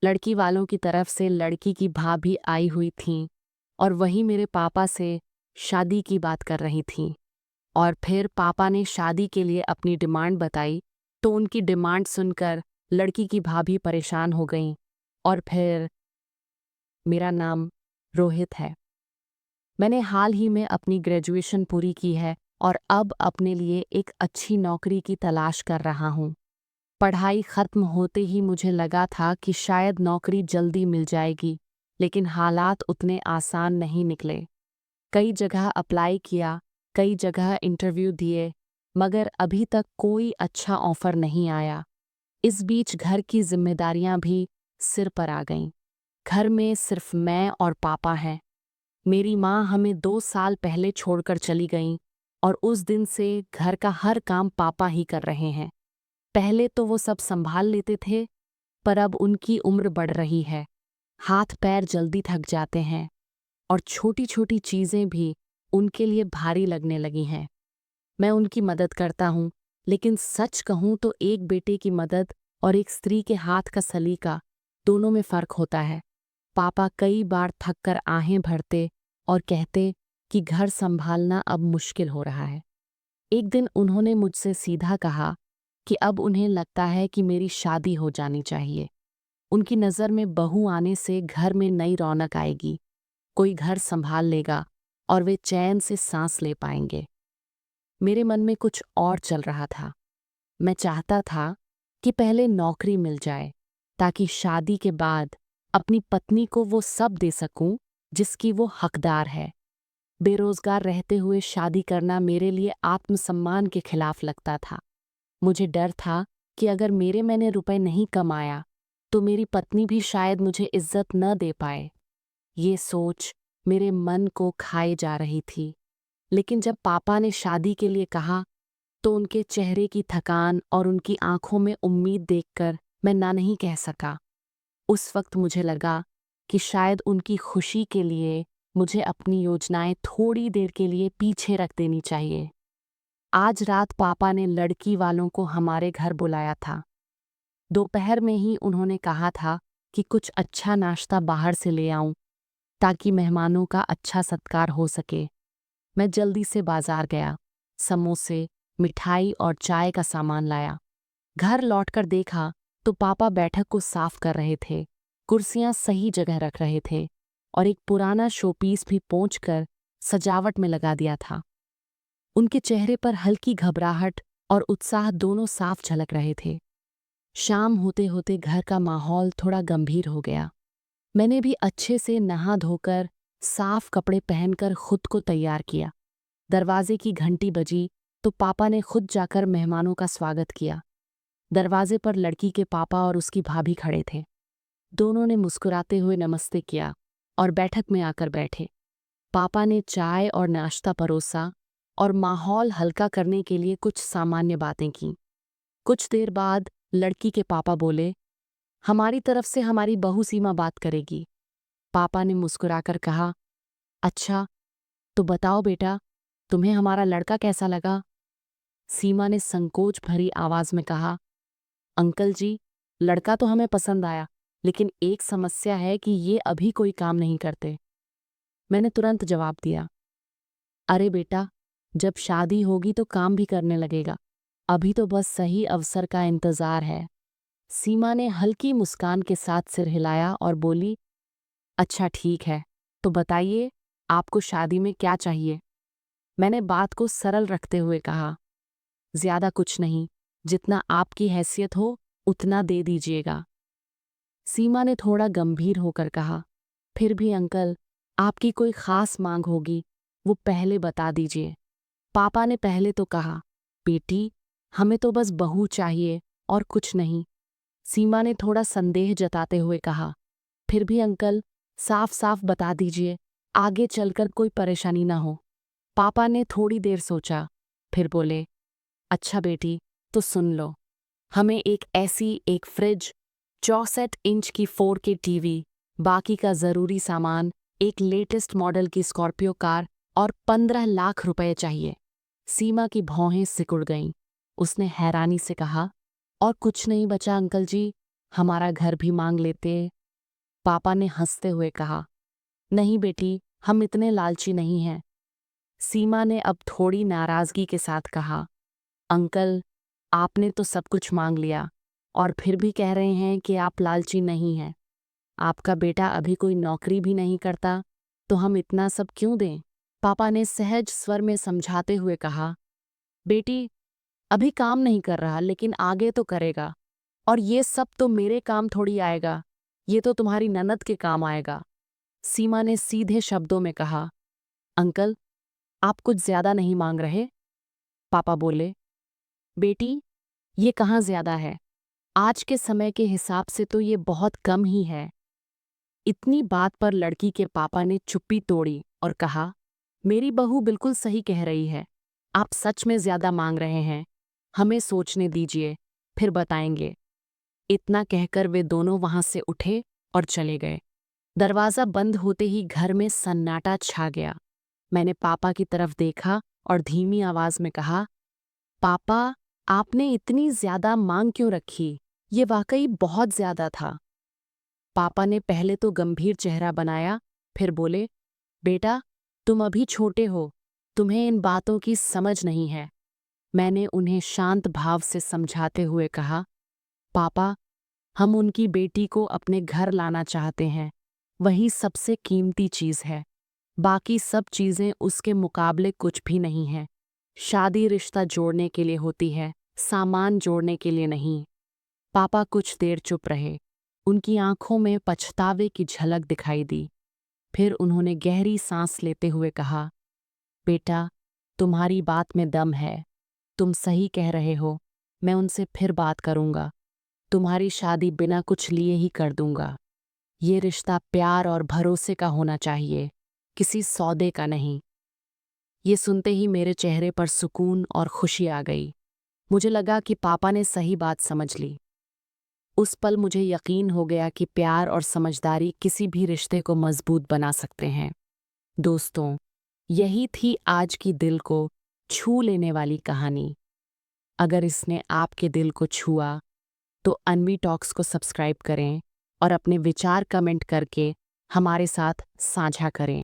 लड़की वालों की तरफ से लड़की की भाभी आई हुई थीं और वही मेरे पापा से शादी की बात कर रही थीं। और फिर पापा ने शादी के लिए अपनी डिमांड बताई तो उनकी डिमांड सुनकर लड़की की भाभी परेशान हो गईं। और फिर मेरा नाम रोहित है। मैंने हाल ही में अपनी ग्रेजुएशन पूरी की है और अब अपने लिए एक अच्छी नौकरी की तलाश कर रहा हूँ। पढ़ाई खत्म होते ही मुझे लगा था कि शायद नौकरी जल्दी मिल जाएगी, लेकिन हालात उतने आसान नहीं निकले। कई जगह अप्लाई किया, कई जगह इंटरव्यू दिए, मगर अभी तक कोई अच्छा ऑफर नहीं आया। इस बीच घर की जिम्मेदारियां भी सिर पर आ गईं। घर में सिर्फ मैं और पापा हैं। मेरी माँ हमें 2 साल पहले छोड़कर चली गईं और उस दिन से घर का हर काम पापा ही कर रहे हैं। पहले तो वो सब संभाल लेते थे, पर अब उनकी उम्र बढ़ रही है। हाथ पैर जल्दी थक जाते हैं और छोटी छोटी चीज़ें भी उनके लिए भारी लगने लगी हैं। मैं उनकी मदद करता हूँ, लेकिन सच कहूँ तो एक बेटे की मदद और एक स्त्री के हाथ का सलीका, दोनों में फ़र्क होता है। पापा कई बार थक कर आहें भरते और कहते कि घर संभालना अब मुश्किल हो रहा है। एक दिन उन्होंने मुझसे सीधा कहा कि अब उन्हें लगता है कि मेरी शादी हो जानी चाहिए। उनकी नज़र में बहू आने से घर में नई रौनक आएगी, कोई घर संभाल लेगा और वे चैन से सांस ले पाएंगे। मेरे मन में कुछ और चल रहा था। मैं चाहता था कि पहले नौकरी मिल जाए, ताकि शादी के बाद अपनी पत्नी को वो सब दे सकूं जिसकी वो हकदार है। बेरोजगार रहते हुए शादी करना मेरे लिए आत्मसम्मान के खिलाफ लगता था। मुझे डर था कि अगर मैंने रुपए नहीं कमाया तो मेरी पत्नी भी शायद मुझे इज्जत न दे पाए। ये सोच मेरे मन को खाए जा रही थी। लेकिन जब पापा ने शादी के लिए कहा तो उनके चेहरे की थकान और उनकी आंखों में उम्मीद देखकर मैं ना नहीं कह सका। उस वक्त मुझे लगा कि शायद उनकी खुशी के लिए मुझे अपनी योजनाएं थोड़ी देर के लिए पीछे रख देनी चाहिए। आज रात पापा ने लड़की वालों को हमारे घर बुलाया था। दोपहर में ही उन्होंने कहा था कि कुछ अच्छा नाश्ता बाहर से ले आऊं, ताकि मेहमानों का अच्छा सत्कार हो सके। मैं जल्दी से बाजार गया, समोसे, मिठाई और चाय का सामान लाया। घर लौटकर देखा तो पापा बैठक को साफ कर रहे थे, कुर्सियां सही जगह रख रहे थे और एक पुराना शोपीस भी पोंछकर सजावट में लगा दिया था। उनके चेहरे पर हल्की घबराहट और उत्साह दोनों साफ झलक रहे थे। शाम होते होते घर का माहौल थोड़ा गंभीर हो गया। मैंने भी अच्छे से नहा धोकर साफ कपड़े पहनकर खुद को तैयार किया। दरवाजे की घंटी बजी तो पापा ने खुद जाकर मेहमानों का स्वागत किया। दरवाजे पर लड़की के पापा और उसकी भाभी खड़े थे। दोनों ने मुस्कुराते हुए नमस्ते किया और बैठक में आकर बैठे। पापा ने चाय और नाश्ता परोसा और माहौल हल्का करने के लिए कुछ सामान्य बातें की। कुछ देर बाद लड़की के पापा बोले, हमारी तरफ से हमारी बहू सीमा बात करेगी। पापा ने मुस्कुराकर कहा, अच्छा, तो बताओ बेटा, तुम्हें हमारा लड़का कैसा लगा? सीमा ने संकोच भरी आवाज में कहा, अंकल जी, लड़का तो हमें पसंद आया, लेकिन एक समस्या है कि ये अभी कोई काम नहीं करते। मैंने तुरंत जवाब दिया, अरे बेटा, जब शादी होगी तो काम भी करने लगेगा, अभी तो बस सही अवसर का इंतजार है। सीमा ने हल्की मुस्कान के साथ सिर हिलाया और बोली, अच्छा ठीक है, तो बताइए आपको शादी में क्या चाहिए? मैंने बात को सरल रखते हुए कहा, ज्यादा कुछ नहीं, जितना आपकी हैसियत हो उतना दे दीजिएगा। सीमा ने थोड़ा गंभीर होकर कहा, फिर भी अंकल, आपकी कोई खास मांग होगी, वो पहले बता दीजिए। पापा ने पहले तो कहा, बेटी, हमें तो बस बहू चाहिए और कुछ नहीं। सीमा ने थोड़ा संदेह जताते हुए कहा, फिर भी अंकल, साफ साफ बता दीजिए, आगे चलकर कोई परेशानी ना हो। पापा ने थोड़ी देर सोचा, फिर बोले, अच्छा बेटी, तो सुन लो, हमें एक फ्रिज, 64 इंच की 4K टीवी, बाकी का ज़रूरी सामान, एक लेटेस्ट मॉडल की स्कॉर्पियो कार और 15 लाख रुपए चाहिए। सीमा की भौहें सिकुड़ गईं। उसने हैरानी से कहा, और कुछ नहीं बचा अंकल जी, हमारा घर भी मांग लेते। पापा ने हंसते हुए कहा, नहीं बेटी, हम इतने लालची नहीं हैं। सीमा ने अब थोड़ी नाराजगी के साथ कहा, अंकल, आपने तो सब कुछ मांग लिया और फिर भी कह रहे हैं कि आप लालची नहीं हैं। आपका बेटा अभी कोई नौकरी भी नहीं करता, तो हम इतना सब क्यों दें? पापा ने सहज स्वर में समझाते हुए कहा, बेटी, अभी काम नहीं कर रहा लेकिन आगे तो करेगा, और ये सब तो मेरे काम थोड़ी आएगा, ये तो तुम्हारी ननद के काम आएगा। सीमा ने सीधे शब्दों में कहा, अंकल, आप कुछ ज्यादा नहीं मांग रहे? पापा बोले, बेटी, ये कहाँ ज्यादा है, आज के समय के हिसाब से तो ये बहुत कम ही है। इतनी बात पर लड़की के पापा ने चुप्पी तोड़ी और कहा, मेरी बहू बिल्कुल सही कह रही है, आप सच में ज्यादा मांग रहे हैं, हमें सोचने दीजिए, फिर बताएंगे। इतना कहकर वे दोनों वहां से उठे और चले गए। दरवाजा बंद होते ही घर में सन्नाटा छा गया। मैंने पापा की तरफ देखा और धीमी आवाज में कहा, पापा, आपने इतनी ज्यादा मांग क्यों रखी? ये वाकई बहुत ज्यादा था। पापा ने पहले तो गंभीर चेहरा बनाया, फिर बोले, बेटा, तुम अभी छोटे हो, तुम्हें इन बातों की समझ नहीं है। मैंने उन्हें शांत भाव से समझाते हुए कहा, पापा, हम उनकी बेटी को अपने घर लाना चाहते हैं, वही सबसे कीमती चीज है। बाकी सब चीजें उसके मुकाबले कुछ भी नहीं है। शादी रिश्ता जोड़ने के लिए होती है, सामान जोड़ने के लिए नहीं। पापा कुछ देर चुप रहे। उनकी आंखों में पछतावे की झलक दिखाई दी। फिर उन्होंने गहरी सांस लेते हुए कहा, बेटा, तुम्हारी बात में दम है, तुम सही कह रहे हो, मैं उनसे फिर बात करूंगा। तुम्हारी शादी बिना कुछ लिए ही कर दूंगा। ये रिश्ता प्यार और भरोसे का होना चाहिए, किसी सौदे का नहीं। ये सुनते ही मेरे चेहरे पर सुकून और खुशी आ गई। मुझे लगा कि पापा ने सही बात समझ ली। उस पल मुझे यकीन हो गया कि प्यार और समझदारी किसी भी रिश्ते को मजबूत बना सकते हैं। दोस्तों, यही थी आज की दिल को छू लेने वाली कहानी। अगर इसने आपके दिल को छुआ तो अनवी टॉक्स को सब्सक्राइब करें और अपने विचार कमेंट करके हमारे साथ साझा करें।